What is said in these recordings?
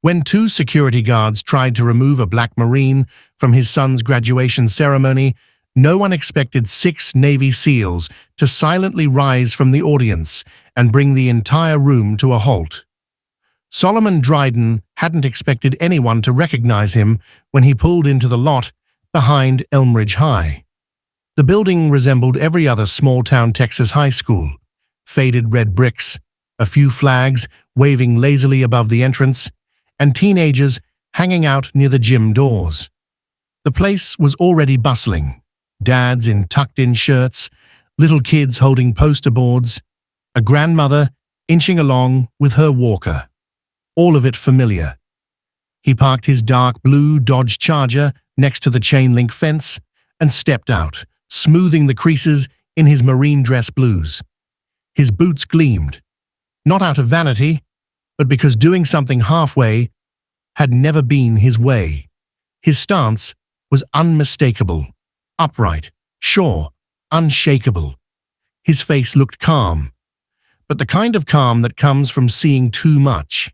When two security guards tried to remove a black Marine from his son's graduation ceremony, no one expected 6 Navy SEALs to silently rise from the audience and bring the entire room to a halt. Solomon Dryden hadn't expected anyone to recognize him when he pulled into the lot behind Elmridge High. The building resembled every other small-town Texas high school. Faded red bricks, a few flags waving lazily above the entrance, and teenagers hanging out near the gym doors. The place was already bustling. Dads in tucked-in shirts, little kids holding poster boards, a grandmother inching along with her walker. All of it familiar. He parked his dark blue Dodge Charger next to the chain-link fence and stepped out, smoothing the creases in his marine dress blues. His boots gleamed, not out of vanity, but because doing something halfway had never been his way. His stance was unmistakable, upright, sure, unshakable. His face looked calm, but the kind of calm that comes from seeing too much.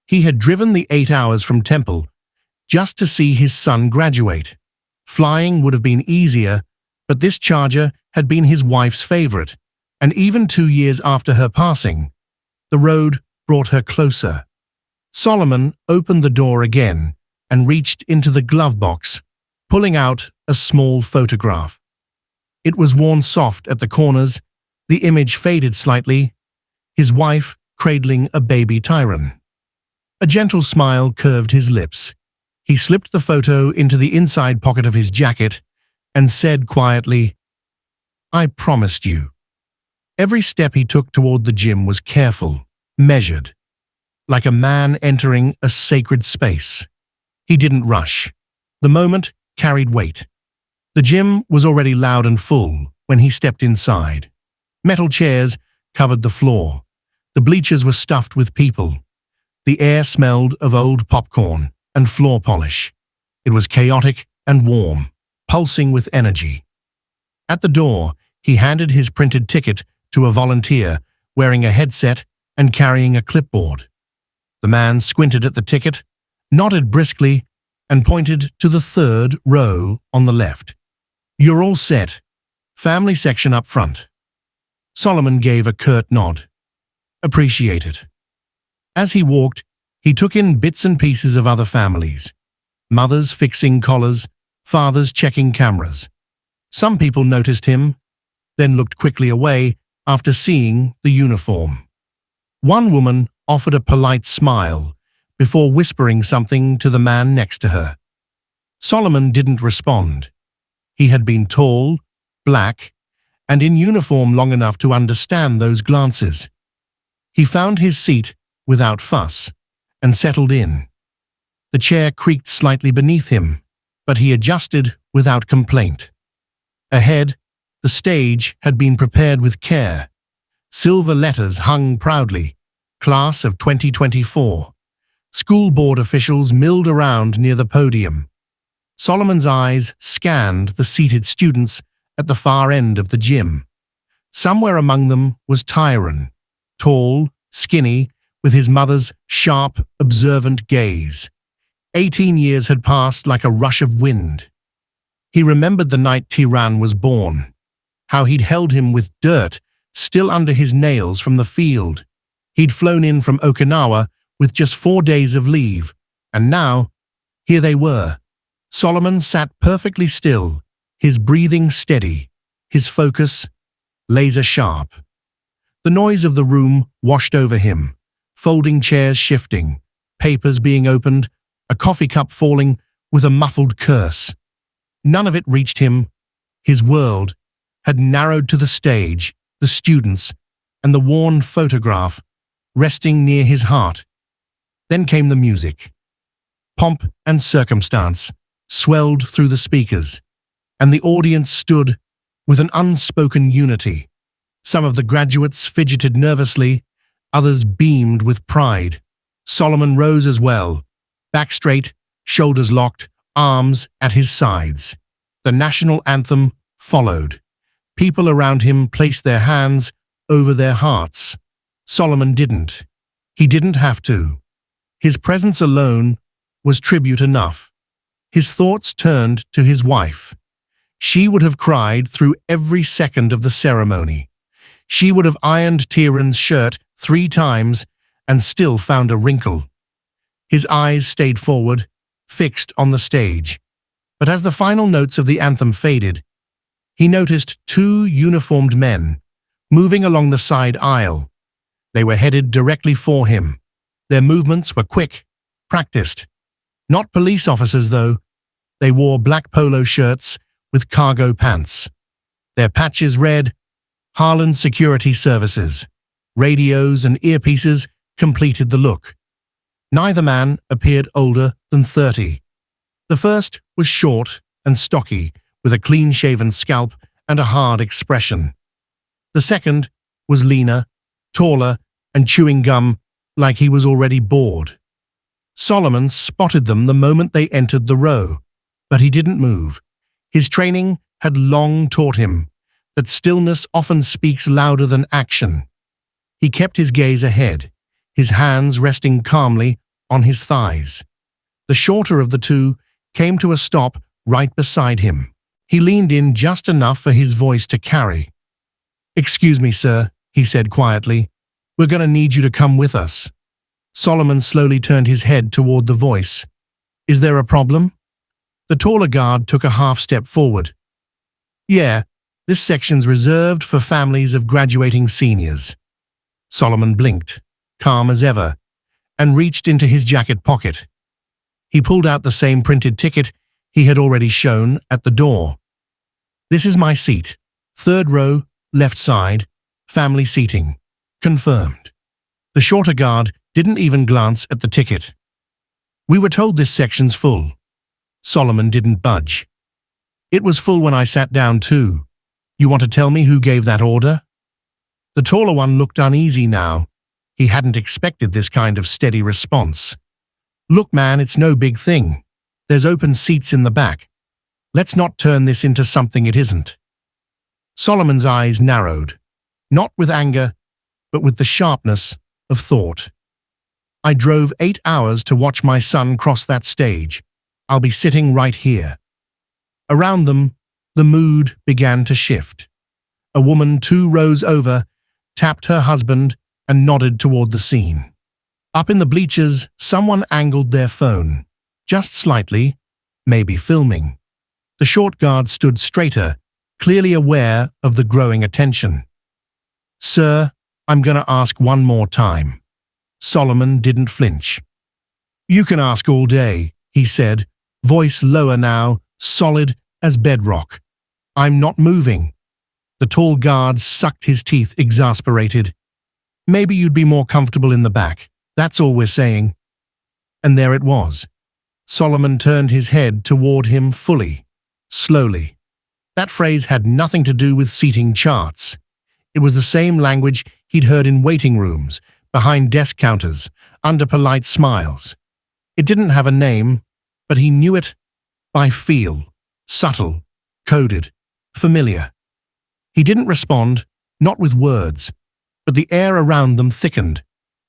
He had driven the 8 hours from Temple just to see his son graduate. Flying would have been easier, but this Charger had been his wife's favorite, and even 2 years after her passing, the road brought her closer. Solomon opened the door again and reached into the glove box, pulling out a small photograph. It was worn soft at the corners, the image faded slightly, his wife cradling a baby Tyron. A gentle smile curved his lips. He slipped the photo into the inside pocket of his jacket and said quietly, "I promised you." Every step he took toward the gym was careful, measured, like a man entering a sacred space. He didn't rush. The moment carried weight. The gym was already loud and full when he stepped inside. Metal chairs covered the floor. The bleachers were stuffed with people. The air smelled of old popcorn and floor polish. It was chaotic and warm, pulsing with energy. At the door, he handed his printed ticket to a volunteer wearing a headset and carrying a clipboard. The man squinted at the ticket, nodded briskly, and pointed to the 3rd row on the left. "You're all set. Family section up front." Solomon gave a curt nod. "Appreciate." As he walked, he took in bits and pieces of other families. Mothers fixing collars, fathers checking cameras. Some people noticed him, then looked quickly away after seeing the uniform. One woman offered a polite smile before whispering something to the man next to her. Solomon didn't respond. He had been tall, black, and in uniform long enough to understand those glances. He found his seat without fuss and settled in. The chair creaked slightly beneath him, but he adjusted without complaint. Ahead, the stage had been prepared with care. Silver letters hung proudly, Class of 2024. School board officials milled around near the podium. Solomon's eyes scanned the seated students at the far end of the gym. Somewhere among them was Tyron, tall, skinny, with his mother's sharp, observant gaze. 18 years had passed like a rush of wind. He remembered the night Tyran was born, how he'd held him with dirt still under his nails from the field. He'd flown in from Okinawa with just 4 days of leave, and now, here they were. Solomon sat perfectly still, his breathing steady, his focus laser-sharp. The noise of the room washed over him, folding chairs shifting, papers being opened, a coffee cup falling with a muffled curse. None of it reached him. His world had narrowed to the stage, the students, and the worn photograph resting near his heart. Then came the music. Pomp and circumstance swelled through the speakers, and the audience stood with an unspoken unity. Some of the graduates fidgeted nervously, others beamed with pride. Solomon rose as well, back straight, shoulders locked, arms at his sides. The national anthem followed. People around him placed their hands over their hearts. Solomon didn't. He didn't have to. His presence alone was tribute enough. His thoughts turned to his wife. She would have cried through every second of the ceremony. She would have ironed Tyrion's shirt 3 times and still found a wrinkle. His eyes stayed forward, fixed on the stage. But as the final notes of the anthem faded, he noticed 2 uniformed men moving along the side aisle. They were headed directly for him. Their movements were quick, practiced. Not police officers, though. They wore black polo shirts with cargo pants. Their patches read, Harlan Security Services. Radios and earpieces completed the look. Neither man appeared older than 30. The first was short and stocky, with a clean-shaven scalp and a hard expression. The second was leaner, taller, and chewing gum like he was already bored. Solomon spotted them the moment they entered the row, but he didn't move. His training had long taught him that stillness often speaks louder than action. He kept his gaze ahead, his hands resting calmly on his thighs. The shorter of the 2 came to a stop right beside him. He leaned in just enough for his voice to carry. "Excuse me, sir," he said quietly. "We're going to need you to come with us." Solomon slowly turned his head toward the voice. "Is there a problem?" The taller guard took a half step forward. "Yeah, this section's reserved for families of graduating seniors." Solomon blinked, calm as ever, and reached into his jacket pocket. He pulled out the same printed ticket he had already shown at the door. "This is my seat. 3rd row, left side, family seating. Confirmed." The shorter guard didn't even glance at the ticket. "We were told this section's full." Solomon didn't budge. "It was full when I sat down too. You want to tell me who gave that order?" The taller one looked uneasy now. He hadn't expected this kind of steady response. "Look, man, it's no big thing. There's open seats in the back. Let's not turn this into something it isn't." Solomon's eyes narrowed, not with anger, but with the sharpness of thought. "I drove 8 hours to watch my son cross that stage. I'll be sitting right here." Around them, the mood began to shift. A woman 2 rows over tapped her husband and nodded toward the scene. Up in the bleachers, someone angled their phone, just slightly, maybe filming. The short guard stood straighter, clearly aware of the growing attention. "Sir, I'm going to ask one more time." Solomon didn't flinch. "You can ask all day," he said, voice lower now, solid as bedrock. "I'm not moving." The tall guard sucked his teeth, exasperated. "Maybe you'd be more comfortable in the back. That's all we're saying." And there it was. Solomon turned his head toward him fully, slowly. That phrase had nothing to do with seating charts. It was the same language he'd heard in waiting rooms, behind desk counters, under polite smiles. It didn't have a name, but he knew it by feel, subtle, coded, familiar. He didn't respond, not with words, but the air around them thickened,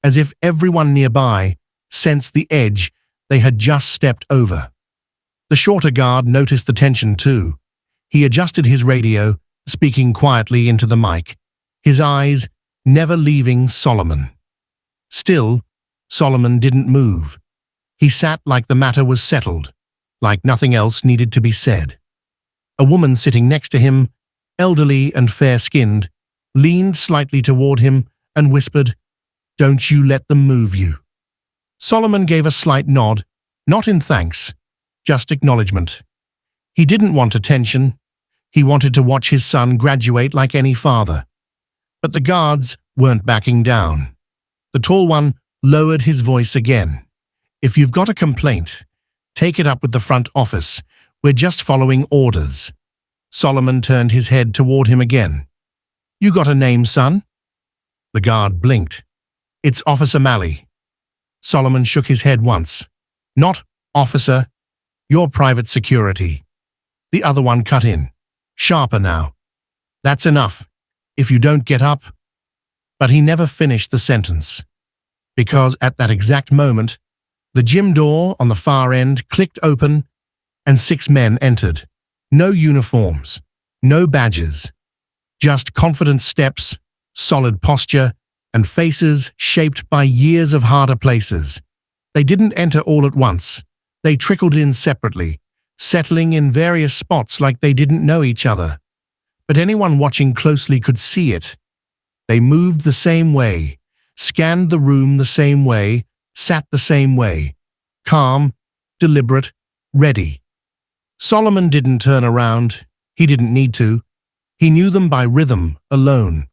as if everyone nearby sensed the edge they had just stepped over. The shorter guard noticed the tension too. He adjusted his radio, speaking quietly into the mic, his eyes never leaving Solomon. Still, Solomon didn't move. He sat like the matter was settled, like nothing else needed to be said. A woman sitting next to him, elderly and fair-skinned, leaned slightly toward him and whispered, "Don't you let them move you." Solomon gave a slight nod, not in thanks, just acknowledgement. He didn't want attention. He wanted to watch his son graduate like any father. But the guards weren't backing down. The tall one lowered his voice again. "If you've got a complaint, take it up with the front office. We're just following orders." Solomon turned his head toward him again. "You got a name, son?" The guard blinked. "It's Officer Malley." Solomon shook his head once. "Not officer. You're private security." The other one cut in, sharper now. "That's enough. If you don't get up." But he never finished the sentence, because at that exact moment, The gym door on the far end clicked open, and 6 men entered. No uniforms, no badges, just confident steps, solid posture, and faces shaped by years of harder places. They didn't enter all at once. They trickled in separately, settling in various spots like they didn't know each other. But anyone watching closely could see it. They moved the same way, scanned the room the same way, sat the same way. Calm, deliberate, ready. Solomon didn't turn around. He didn't need to. He knew them by rhythm, alone.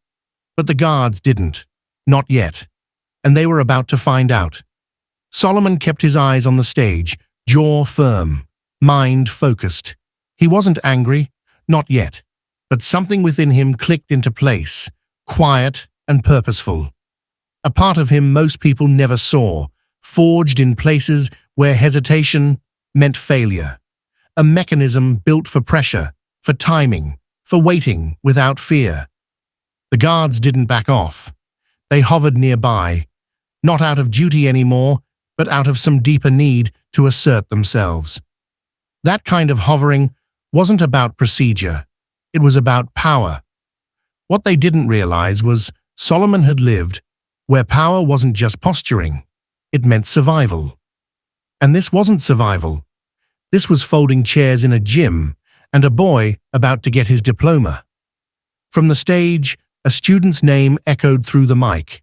But the guards didn't. Not yet. And they were about to find out. Solomon kept his eyes on the stage, jaw firm, mind focused. He wasn't angry, not yet. But something within him clicked into place, quiet and purposeful. A part of him most people never saw, forged in places where hesitation meant failure. A mechanism built for pressure, for timing, for waiting without fear. The guards didn't back off. They hovered nearby, not out of duty anymore, but out of some deeper need to assert themselves. That kind of hovering wasn't about procedure. It was about power. What they didn't realize was Solomon had lived where power wasn't just posturing. It meant survival. And this wasn't survival. This was folding chairs in a gym and a boy about to get his diploma. From the stage, a student's name echoed through the mic.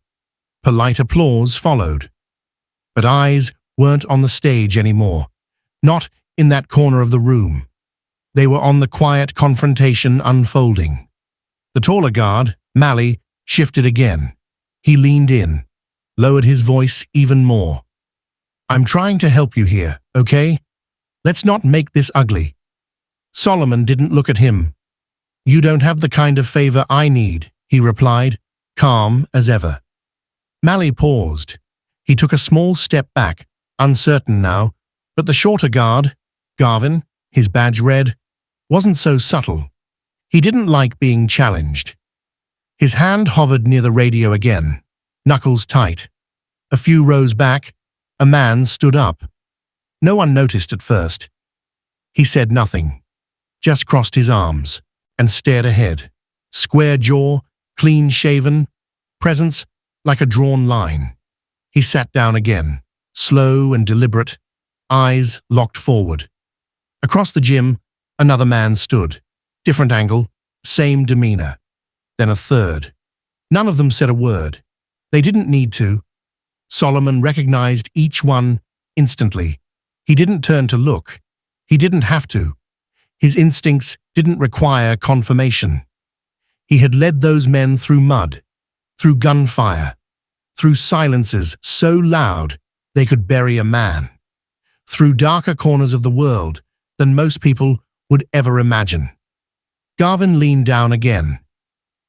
Polite applause followed. But eyes weren't on the stage anymore, not in that corner of the room. They were on the quiet confrontation unfolding. The taller guard, Mally, shifted again. He leaned in, lowered his voice even more. "I'm trying to help you here, okay? Let's not make this ugly." Solomon didn't look at him. "You don't have the kind of favor I need," he replied, calm as ever. Mally paused. He took a small step back, uncertain now, but the shorter guard, Garvin, his badge red, wasn't so subtle. He didn't like being challenged. His hand hovered near the radio again, knuckles tight. A few rows back, a man stood up. No one noticed at first. He said nothing, just crossed his arms and stared ahead. Square jaw, clean-shaven, presence like a drawn line. He sat down again, slow and deliberate, eyes locked forward. Across the gym, another man stood. Different angle, same demeanor. Then a third. None of them said a word. They didn't need to. Solomon recognized each one instantly. He didn't turn to look. He didn't have to. His instincts didn't require confirmation. He had led those men through mud, through gunfire, through silences so loud they could bury a man, through darker corners of the world than most people would ever imagine. Garvin leaned down again,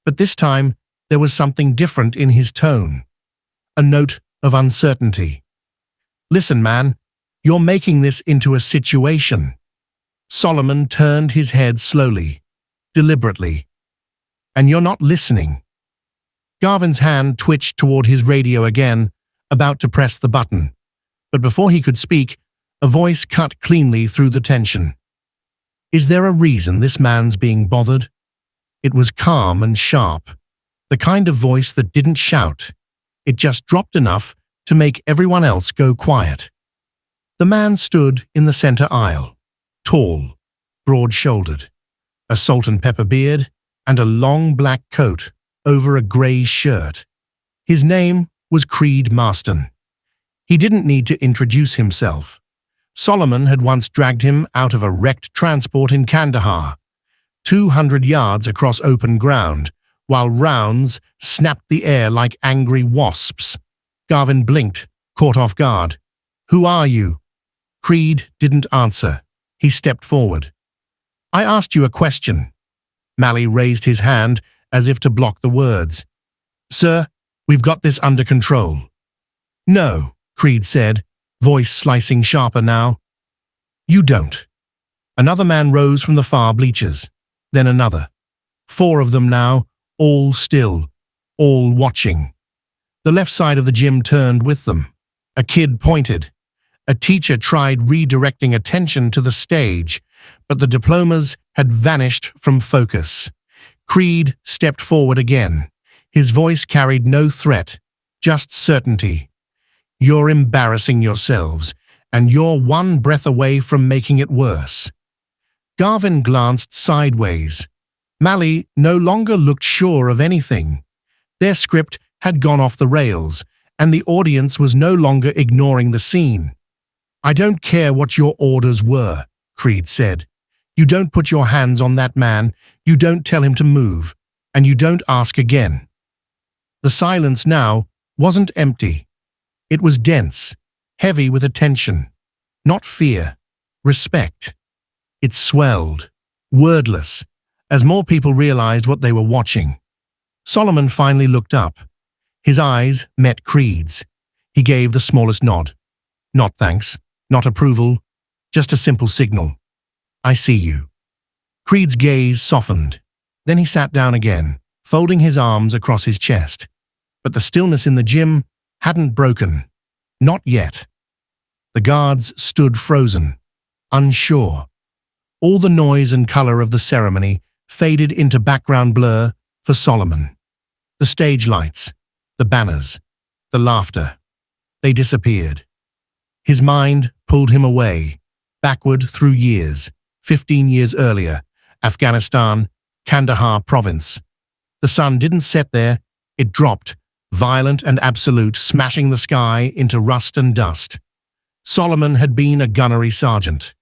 but this time there was something different in his tone, a note of uncertainty. "Listen, man, you're making this into a situation." Solomon turned his head slowly, deliberately. "And you're not listening." Garvin's hand twitched toward his radio again, about to press the button. But before he could speak, a voice cut cleanly through the tension. "Is there a reason this man's being bothered?" It was calm and sharp, the kind of voice that didn't shout. It just dropped enough to make everyone else go quiet. The man stood in the center aisle, tall, broad-shouldered, a salt and pepper beard, and a long black coat over a gray shirt. His name was Creed Marston. He didn't need to introduce himself. Solomon had once dragged him out of a wrecked transport in Kandahar, 200 yards across open ground, while rounds snapped the air like angry wasps. Garvin blinked, caught off guard. "Who are you?" Creed didn't answer. He stepped forward. "I asked you a question." Mally raised his hand as if to block the words. "Sir, we've got this under control." "No," Creed said, voice slicing sharper now. "You don't." Another man rose from the far bleachers, then another. 4 of them now, all still, all watching. The left side of the gym turned with them. A kid pointed. A teacher tried redirecting attention to the stage, but the diplomas had vanished from focus. Creed stepped forward again. His voice carried no threat, just certainty. You're embarrassing yourselves, and you're one breath away from making it worse. Garvin glanced sideways. Mally no longer looked sure of anything. Their script had gone off the rails, and the audience was no longer ignoring the scene. I don't care what your orders were, Creed said. You don't put your hands on that man, you don't tell him to move, and you don't ask again. The silence now wasn't empty. It was dense, heavy with attention. Not fear, respect. It swelled, wordless, as more people realized what they were watching. Solomon finally looked up. His eyes met Creed's. He gave the smallest nod. Not thanks, not approval, just a simple signal. I see you. Creed's gaze softened. Then he sat down again, folding his arms across his chest. But the stillness in the gym hadn't broken. Not yet. The guards stood frozen, unsure. All the noise and color of the ceremony faded into background blur for Solomon. The stage lights, the banners, the laughter, they disappeared. His mind pulled him away, backward through years, 15 years earlier, Afghanistan, Kandahar province. The sun didn't set there, it dropped, violent and absolute, smashing the sky into rust and dust. Solomon had been a gunnery sergeant.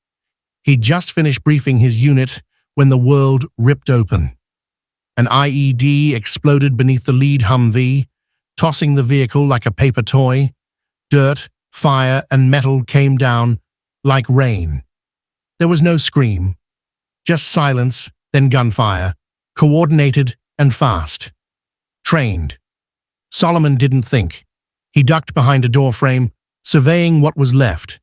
He'd just finished briefing his unit when the world ripped open. An IED exploded beneath the lead Humvee, tossing the vehicle like a paper toy. Dirt, fire, and metal came down like rain. There was no scream, just silence, then gunfire, coordinated and fast. Trained. Solomon didn't think. He ducked behind a doorframe, surveying what was left.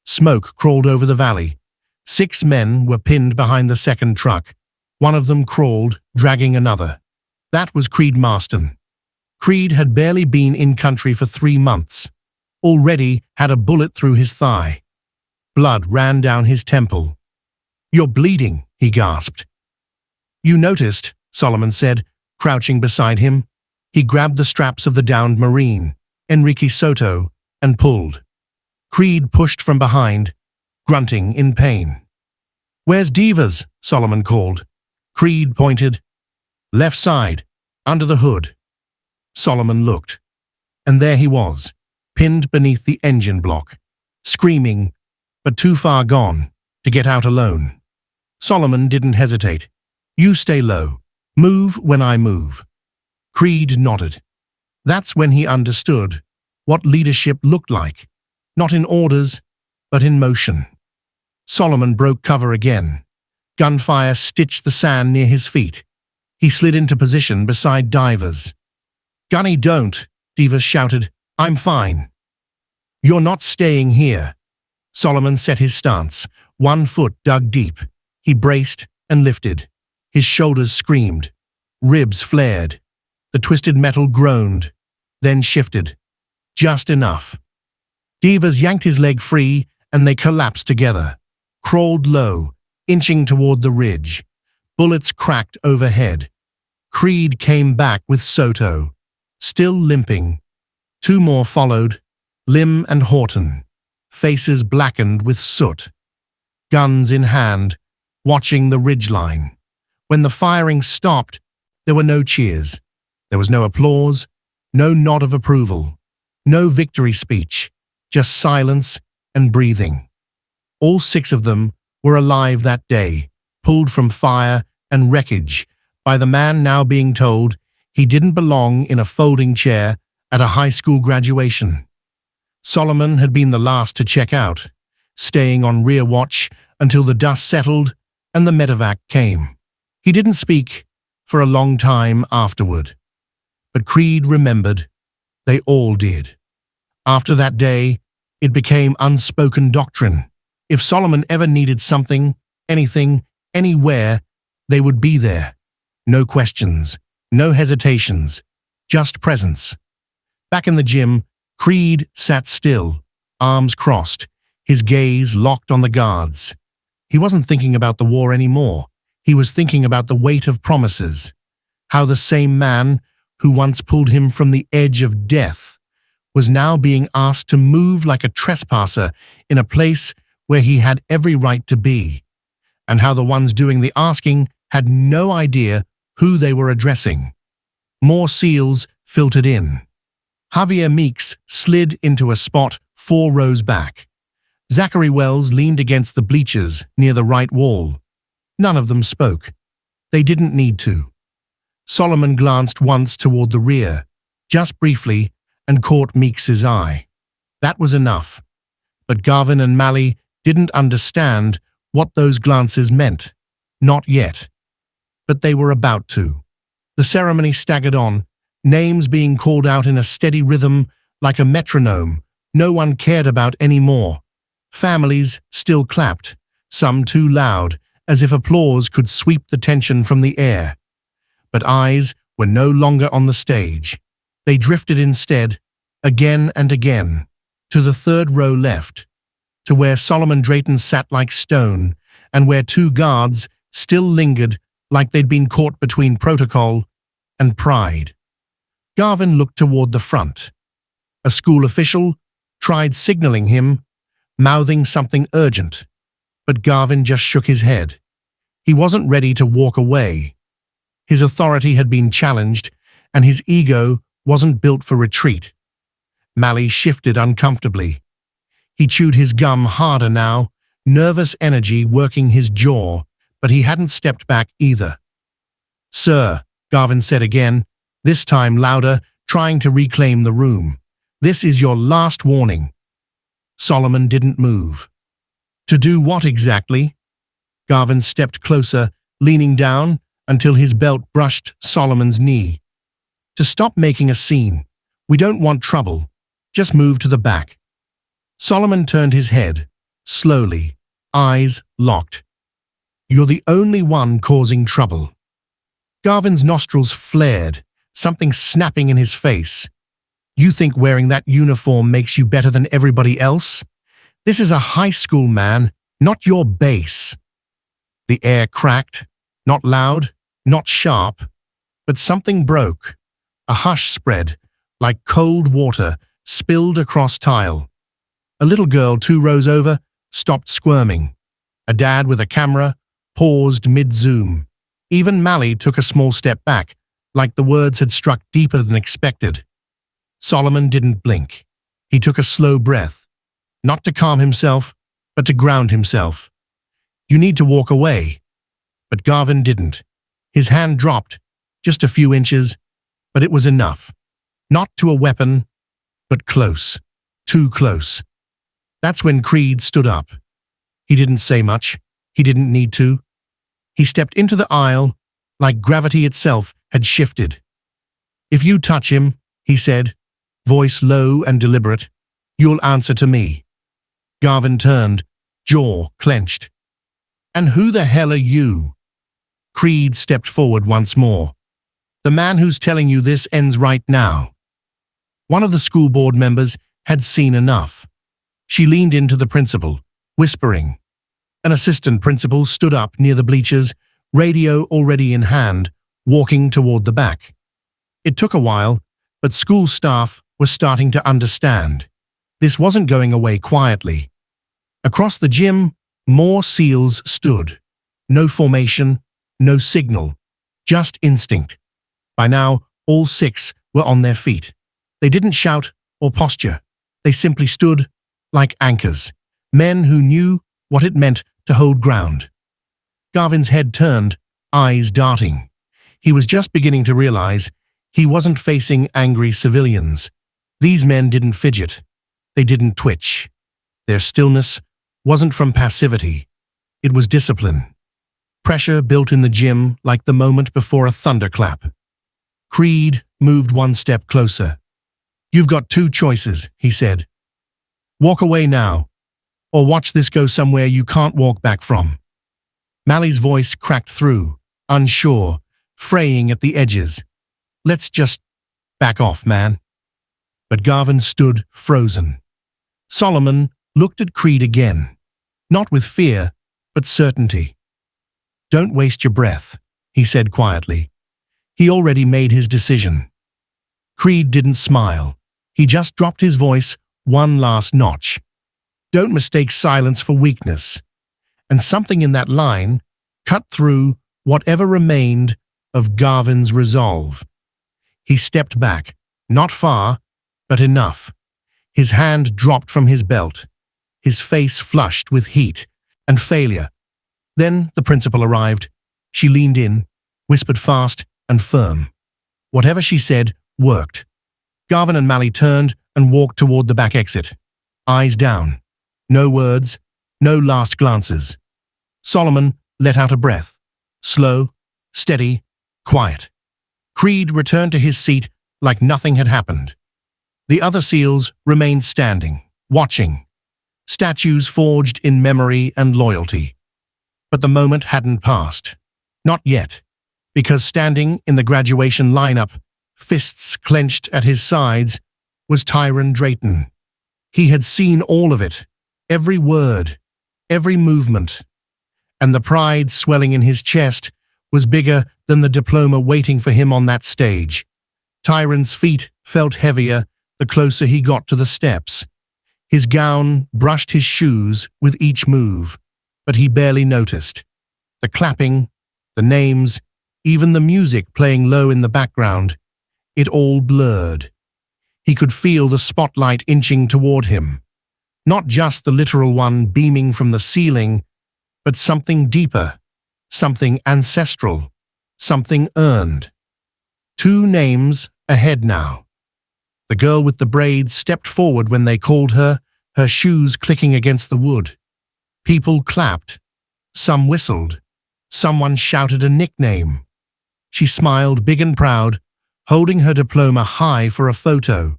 Smoke crawled over the valley. 6 men were pinned behind the second truck. One of them crawled, dragging another. That was Creed Marston. Creed had barely been in country for 3 months. Already had a bullet through his thigh. Blood ran down his temple. You're bleeding, he gasped. You noticed, Solomon said, crouching beside him. He grabbed the straps of the downed Marine, Enrique Soto, and pulled. Creed pushed from behind, grunting in pain. Where's DVIDS? Solomon called. Creed pointed. Left side, under the hood. Solomon looked. And there he was, pinned beneath the engine block, screaming, but too far gone to get out alone. Solomon didn't hesitate. You stay low. Move when I move. Creed nodded. That's when he understood what leadership looked like, not in orders, but in motion. Solomon broke cover again. Gunfire stitched the sand near his feet. He slid into position beside Divers. Gunny, don't, Divers shouted. I'm fine. You're not staying here. Solomon set his stance, 1 foot dug deep. He braced and lifted. His shoulders screamed. Ribs flared. The twisted metal groaned, then shifted. Just enough. Divers yanked his leg free and they collapsed together. Crawled low, inching toward the ridge. Bullets cracked overhead. Creed came back with Soto, still limping. 2 more followed, Lim and Horton, faces blackened with soot. Guns in hand, watching the ridgeline. When the firing stopped, there were no cheers. There was no applause, no nod of approval, no victory speech, just silence and breathing. All 6 of them were alive that day, pulled from fire and wreckage by the man now being told he didn't belong in a folding chair at a high school graduation. Solomon had been the last to check out, staying on rear watch until the dust settled and the medevac came. He didn't speak for a long time afterward. But Creed remembered. They all did. After that day, it became unspoken doctrine. If Solomon ever needed something, anything, anywhere, they would be there. No questions, no hesitations, just presence. Back in the gym, Creed sat still, arms crossed, his gaze locked on the guards. He wasn't thinking about the war anymore. He was thinking about the weight of promises. How the same man who once pulled him from the edge of death was now being asked to move like a trespasser in a place where he had every right to be, and how the ones doing the asking had no idea who they were addressing. More SEALs filtered in. Javier Meeks slid into a spot 4 rows back. Zachary Wells leaned against the bleachers near the right wall. None of them spoke. They didn't need to. Solomon glanced once toward the rear, just briefly, and caught Meeks's eye. That was enough. But Garvin and Mally didn't understand what those glances meant. Not yet. But they were about to. The ceremony staggered on, names being called out in a steady rhythm like a metronome no one cared about anymore. Families still clapped, some too loud, as if applause could sweep the tension from the air. But eyes were no longer on the stage. They drifted instead, again and again, to the 3rd row left, to where Solomon Drayton sat like stone, and where 2 guards still lingered like they'd been caught between protocol and pride. Garvin looked toward the front. A school official tried signaling him, mouthing something urgent, but Garvin just shook his head. He wasn't ready to walk away. His authority had been challenged, and his ego wasn't built for retreat. Mally shifted uncomfortably. He chewed his gum harder now, nervous energy working his jaw, but he hadn't stepped back either. "Sir," Garvin said again, this time louder, trying to reclaim the room. "This is your last warning." Solomon didn't move. "To do what exactly?" Garvin stepped closer, leaning down until his belt brushed Solomon's knee. "To stop making a scene. We don't want trouble. Just move to the back." Solomon turned his head, slowly, eyes locked. "You're the only one causing trouble." Garvin's nostrils flared, something snapping in his face. "You think wearing that uniform makes you better than everybody else? This is a high school, man, not your base." The air cracked, not loud, not sharp, but something broke. A hush spread, like cold water spilled across tile. A little girl 2 rows over stopped squirming. A dad with a camera paused mid-zoom. Even Mally took a small step back, like the words had struck deeper than expected. Solomon didn't blink. He took a slow breath, not to calm himself, but to ground himself. "You need to walk away." But Garvin didn't. His hand dropped, just a few inches, but it was enough. Not to a weapon, but close. Too close. That's when Creed stood up. He didn't say much. He didn't need to. He stepped into the aisle like gravity itself had shifted. "If you touch him," he said, voice low and deliberate, "you'll answer to me." Garvin turned, jaw clenched. "And who the hell are you?" Creed stepped forward once more. "The man who's telling you this ends right now." One of the school board members had seen enough. She leaned into the principal, whispering. An assistant principal stood up near the bleachers, radio already in hand, walking toward the back. It took a while, but school staff were starting to understand. This wasn't going away quietly. Across the gym, more SEALs stood. No formation, no signal, just instinct. By now, all 6 were on their feet. They didn't shout or posture. They simply stood like anchors, men who knew what it meant to hold ground. Garvin's head turned, eyes darting. He was just beginning to realize he wasn't facing angry civilians. These men didn't fidget. They didn't twitch. Their stillness wasn't from passivity. It was discipline. Pressure built in the gym like the moment before a thunderclap. Creed moved 1 step closer. "You've got 2 choices," he said. "Walk away now, or watch this go somewhere you can't walk back from." Mally's voice cracked through, unsure, fraying at the edges. "Let's just back off, man." But Garvin stood frozen. Solomon looked at Creed again, not with fear, but certainty. "Don't waste your breath," he said quietly. He already made his decision. Creed didn't smile. He just dropped his voice one last notch. "Don't mistake silence for weakness." And something in that line cut through whatever remained of Garvin's resolve. He stepped back, not far, but enough. His hand dropped from his belt, his face flushed with heat and failure. Then the principal arrived. She leaned in, whispered fast and firm. Whatever she said worked. Garvin and Mally turned and walked toward the back exit, eyes down. No words, no last glances. Solomon let out a breath, slow, steady, quiet. Creed returned to his seat like nothing had happened. The other SEALs remained standing, watching, statues forged in memory and loyalty. But the moment hadn't passed. Not yet, because standing in the graduation lineup, fists clenched at his sides, was Tyron Drayton. He had seen all of it, every word, every movement, and the pride swelling in his chest was bigger than the diploma waiting for him on that stage. Tyron's feet felt heavier the closer he got to the steps. His gown brushed his shoes with each move, but he barely noticed. The clapping, the names, even the music playing low in the background, it all blurred. He could feel the spotlight inching toward him. Not just the literal one beaming from the ceiling, but something deeper, something ancestral, something earned. 2 names ahead now. The girl with the braids stepped forward when they called her, her shoes clicking against the wood. People clapped. Some whistled. Someone shouted a nickname. She smiled big and proud, holding her diploma high for a photo.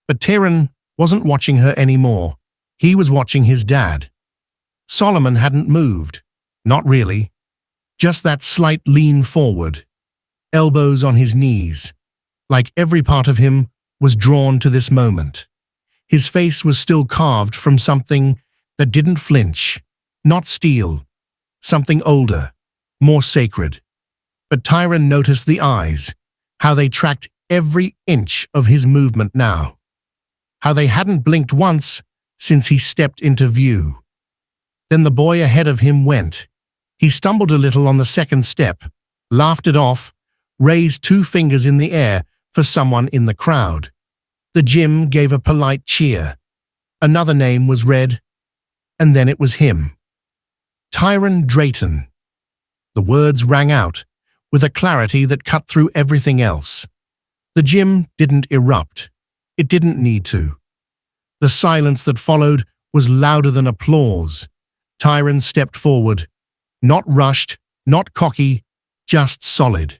But Tyron wasn't watching her anymore. He was watching his dad. Solomon hadn't moved. Not really. Just that slight lean forward, elbows on his knees, like every part of him was drawn to this moment. His face was still carved from something that didn't flinch, not steel, something older, more sacred. But Tyron noticed the eyes, how they tracked every inch of his movement now, how they hadn't blinked once since he stepped into view. Then the boy ahead of him went. He stumbled a little on the second step, laughed it off, raised 2 fingers in the air for someone in the crowd. The gym gave a polite cheer. Another name was read, and then it was him. Tyron Drayton. The words rang out with a clarity that cut through everything else. The gym didn't erupt. It didn't need to. The silence that followed was louder than applause. Tyron stepped forward, not rushed, not cocky, just solid.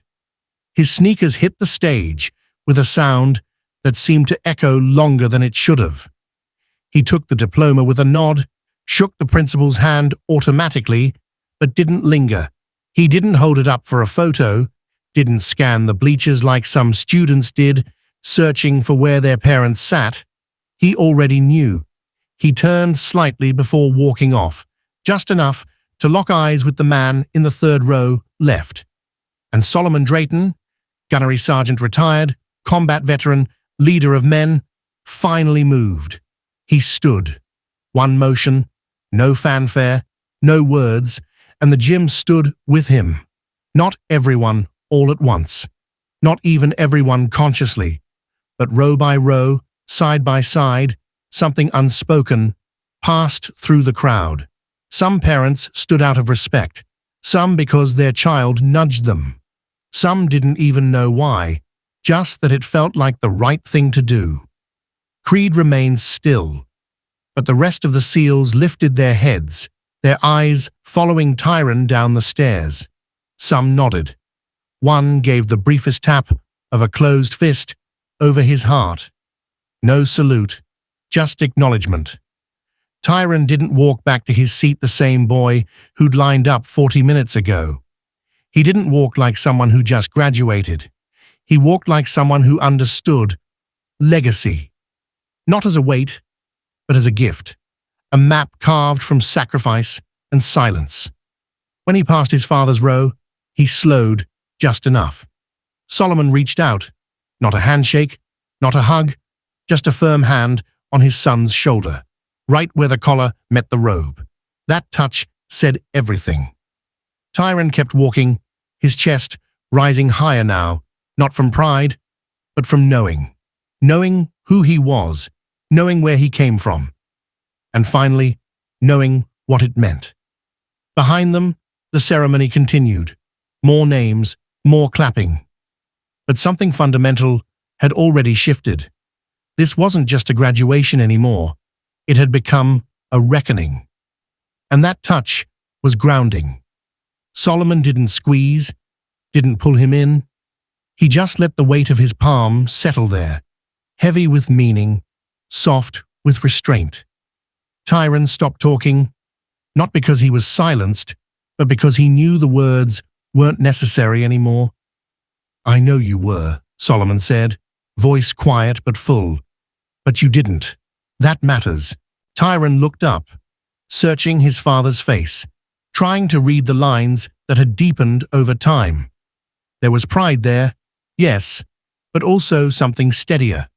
His sneakers hit the stage with a sound that seemed to echo longer than it should have. He took the diploma with a nod, shook the principal's hand automatically, but didn't linger. He didn't hold it up for a photo, didn't scan the bleachers like some students did, searching for where their parents sat. He already knew. He turned slightly before walking off, just enough to lock eyes with the man in the 3rd row left. And Solomon Drayton, gunnery sergeant retired, combat veteran, leader of men, finally moved. He stood. One motion, no fanfare, no words, and the gym stood with him. Not everyone all at once. Not even everyone consciously, but row by row, side by side, something unspoken passed through the crowd. Some parents stood out of respect, some because their child nudged them. Some didn't even know why, just that it felt like the right thing to do. Creed remained still, but the rest of the SEALs lifted their heads, their eyes following Tyron down the stairs. Some nodded. One gave the briefest tap of a closed fist over his heart. No salute, just acknowledgement. Tyron didn't walk back to his seat the same boy who'd lined up 40 minutes ago. He didn't walk like someone who just graduated. He walked like someone who understood legacy. Not as a weight, but as a gift. a map carved from sacrifice and silence. When he passed his father's row, he slowed just enough. Solomon reached out, not a handshake, not a hug, just a firm hand on his son's shoulder, right where the collar met the robe. That touch said everything. Tyron kept walking, his chest rising higher now, not from pride, but from knowing. Knowing who he was, knowing where he came from, and finally, knowing what it meant. Behind them, the ceremony continued. More names, more clapping. But something fundamental had already shifted. This wasn't just a graduation anymore. It had become a reckoning. And that touch was grounding. Solomon didn't squeeze, didn't pull him in. He just let the weight of his palm settle there, heavy with meaning, soft with restraint. Tyron stopped talking, not because he was silenced, but because he knew the words weren't necessary anymore. "I know you were," Solomon said, voice quiet but full. "But you didn't. That matters." Tyron looked up, searching his father's face, trying to read the lines that had deepened over time. There was pride there, yes, but also something steadier.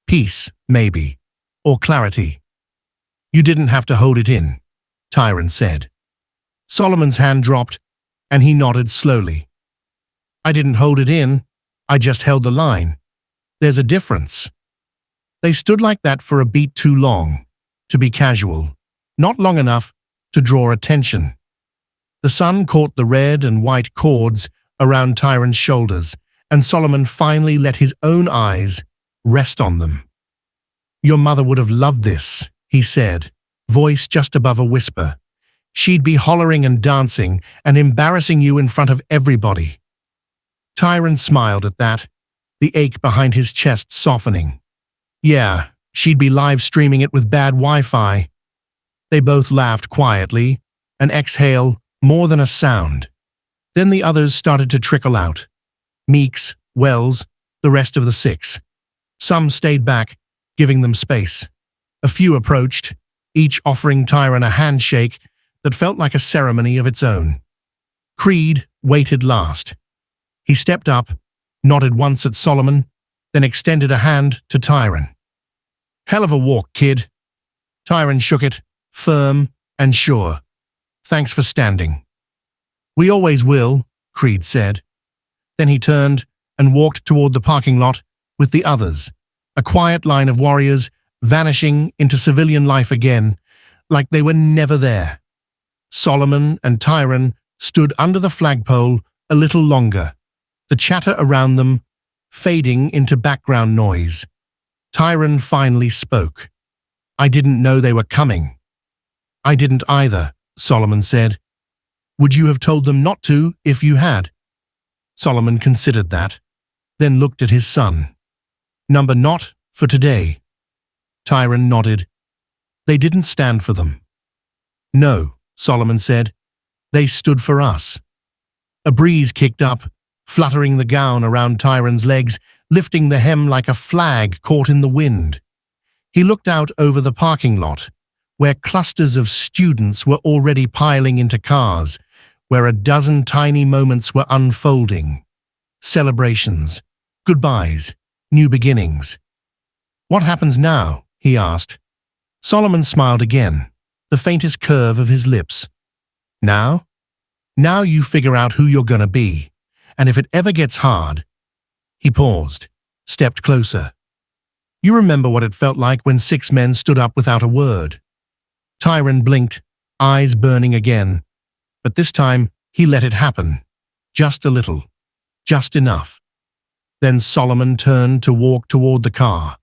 Peace, maybe, or clarity. "You didn't have to hold it in," Tyron said. Solomon's hand dropped, and he nodded slowly. "I didn't hold it in, I just held the line. There's a difference." They stood like that for a beat too long, to be casual, not long enough to draw attention. The sun caught the red and white cords around Tyron's shoulders, and Solomon finally let his own eyes rest on them. "Your mother would have loved this," he said, voice just above a whisper. "She'd be hollering and dancing and embarrassing you in front of everybody." Tyron smiled at that, the ache behind his chest softening. "Yeah, she'd be live streaming it with bad Wi-Fi." They both laughed quietly, an exhale more than a sound. Then the others started to trickle out. Meeks, Wells, the rest of the six. Some stayed back, giving them space. A few approached, each offering Tyron a handshake that felt like a ceremony of its own. Creed waited last. He stepped up, nodded once at Solomon, then extended a hand to Tyron. "Hell of a walk, kid." Tyron shook it, firm and sure. "Thanks for standing." "We always will," Creed said. Then he turned and walked toward the parking lot with the others, a quiet line of warriors vanishing into civilian life again, like they were never there. Solomon and Tyron stood under the flagpole a little longer, the chatter around them fading into background noise. Tyron finally spoke. "I didn't know they were coming." "I didn't either," Solomon said. "Would you have told them not to if you had?" Solomon considered that, then looked at his son. "Number not for today." Tyron nodded. "They didn't stand for them." "No," Solomon said. "They stood for us." A breeze kicked up, fluttering the gown around Tyron's legs, lifting the hem like a flag caught in the wind. He looked out over the parking lot, where clusters of students were already piling into cars, where a dozen tiny moments were unfolding. Celebrations, goodbyes, new beginnings. "What happens now?" he asked. Solomon smiled again, the faintest curve of his lips. "Now? Now you figure out who you're gonna be, and if it ever gets hard..." He paused, stepped closer. "You remember what it felt like when 6 men stood up without a word?" Tyron blinked, eyes burning again, but this time he let it happen. Just a little, just enough. Then Solomon turned to walk toward the car.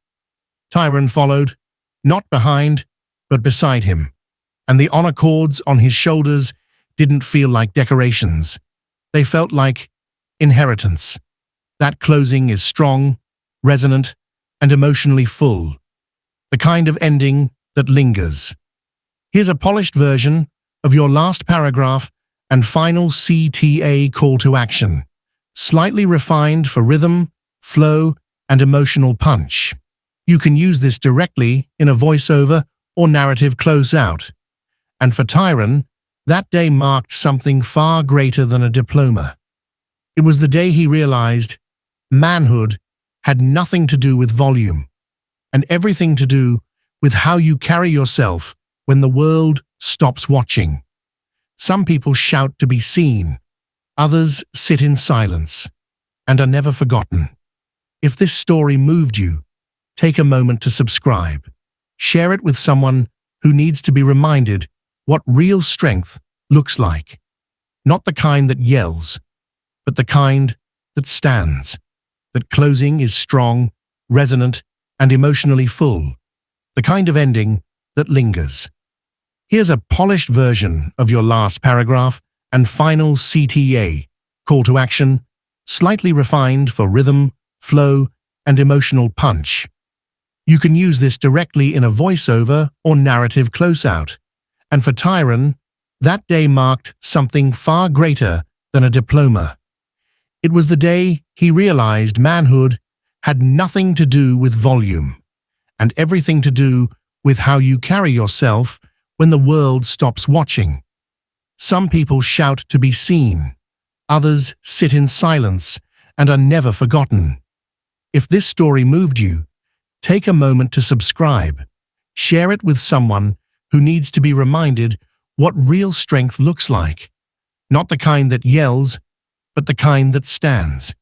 Tyron followed, not behind, but beside him, and the honor cords on his shoulders didn't feel like decorations. They felt like inheritance. That closing is strong, resonant, and emotionally full. The kind of ending that lingers. Here's a polished version of your last paragraph and final CTA call to action, slightly refined for rhythm, flow, and emotional punch. You can use this directly in a voiceover or narrative closeout. And for Tyron, that day marked something far greater than a diploma. It was the day he realized manhood had nothing to do with volume, and everything to do with how you carry yourself when the world stops watching. Some people shout to be seen, others sit in silence, and are never forgotten. If this story moved you, take a moment to subscribe. Share it with someone who needs to be reminded what real strength looks like. Not the kind that yells, but the kind that stands. That closing is strong, resonant, and emotionally full. The kind of ending that lingers. Here's a polished version of your last paragraph and final CTA, call to action, slightly refined for rhythm, flow, and emotional punch. You can use this directly in a voiceover or narrative closeout. And for Tyron, that day marked something far greater than a diploma. It was the day he realized manhood had nothing to do with volume, and everything to do with how you carry yourself when the world stops watching. Some people shout to be seen, others sit in silence and are never forgotten. If this story moved you, take a moment to subscribe. Share it with someone who needs to be reminded what real strength looks like. Not the kind that yells, but the kind that stands.